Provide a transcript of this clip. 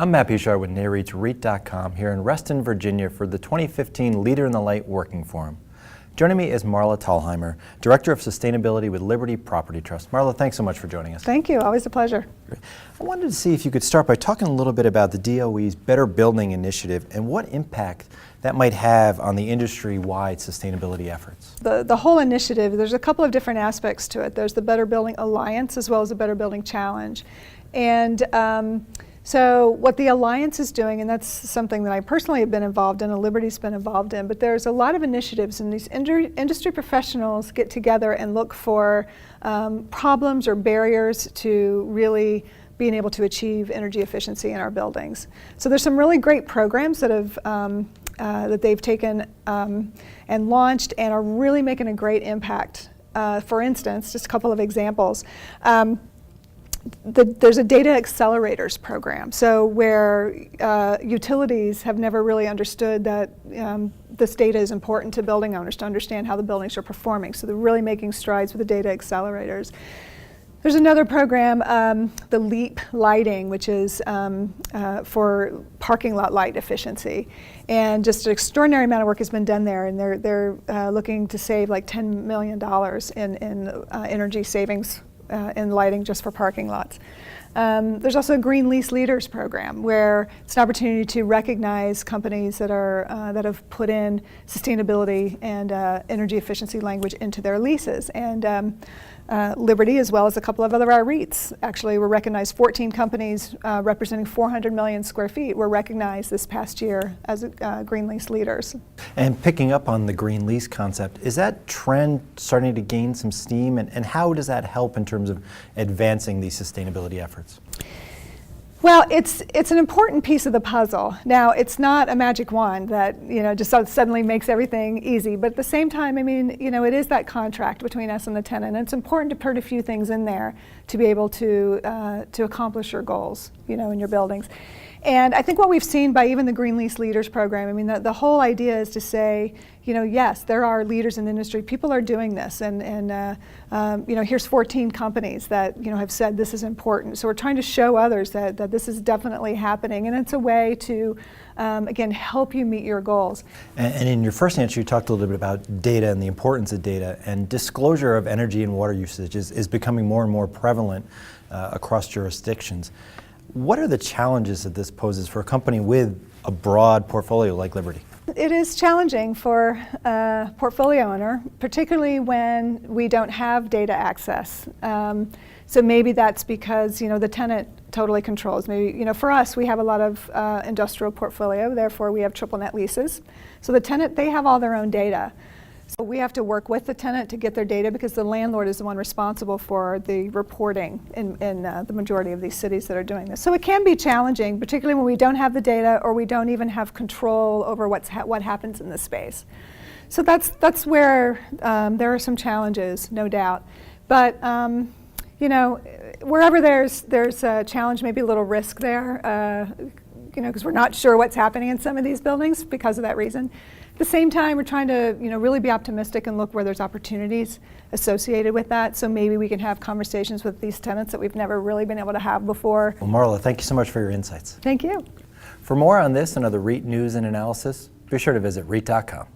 I'm Matt Bouchard with NAREIT's REIT.com here in Reston, Virginia for the 2015 Leader in the Light Working Forum. Joining me is Marla Thalheimer, Director of Sustainability with Liberty Property Trust. Marla, thanks so much for joining us. Thank you. Always a pleasure. I wanted to see if you could start by talking a little bit about the DOE's Better Building Initiative and what impact that might have on the industry-wide sustainability efforts. The whole initiative, there's a couple of different aspects to it. There's the Better Building Alliance as well as the Better Building Challenge. And so what the Alliance is doing, and that's something that I personally have been involved in, and Liberty's been involved in, but there's a lot of initiatives, and these industry professionals get together and look for problems or barriers to really being able to achieve energy efficiency in our buildings. So there's some really great programs that have that they've taken and launched and are really making a great impact. For instance, just a couple of examples. There's a data accelerators program, so where utilities have never really understood that this data is important to building owners to understand how the buildings are performing. So they're really making strides with the data accelerators. There's another program, the LEAP lighting, which is for parking lot light efficiency. And just an extraordinary amount of work has been done there, and they're looking to save like $10 million in energy savings in lighting just for parking lots. There's also a Green Lease Leaders program where it's an opportunity to recognize companies that are that have put in sustainability and energy efficiency language into their leases. And Liberty, as well as a couple of other REITs, actually were recognized. 14 companies representing 400 million square feet were recognized this past year as Green Lease Leaders. And picking up on the green lease concept, is that trend starting to gain some steam, and how does that help in terms of advancing these sustainability efforts? Well, it's an important piece of the puzzle. Now, it's not a magic wand that just suddenly makes everything easy. But at the same time, I mean, it is that contract between us and the tenant. And it's important to put a few things in there to be able to accomplish your goals, in your buildings. And I think what we've seen by even the Green Lease Leaders program, I mean, the whole idea is to say, yes, there are leaders in the industry. People are doing this, and here's 14 companies that have said this is important. So we're trying to show others that this is definitely happening, and it's a way to, again, help you meet your goals. And in your first answer, you talked a little bit about data and the importance of data, and disclosure of energy and water usage is becoming more and more prevalent across jurisdictions. What are the challenges that this poses for a company with a broad portfolio like Liberty? It is challenging for a portfolio owner, particularly when we don't have data access. So maybe that's because the tenant totally controls. Maybe for us, we have a lot of industrial portfolio, therefore we have triple net leases. So the tenant, they have all their own data. So we have to work with the tenant to get their data because the landlord is the one responsible for the reporting in the majority of these cities that are doing this. So it can be challenging, particularly when we don't have the data or we don't even have control over what happens in the space. So that's where there are some challenges, no doubt. But wherever there's a challenge, maybe a little risk there, because we're not sure what's happening in some of these buildings because of that reason. At the same time, we're trying to really be optimistic and look where there's opportunities associated with that. So maybe we can have conversations with these tenants that we've never really been able to have before. Well, Marla, thank you so much for your insights. Thank you. For more on this and other REIT news and analysis, be sure to visit REIT.com.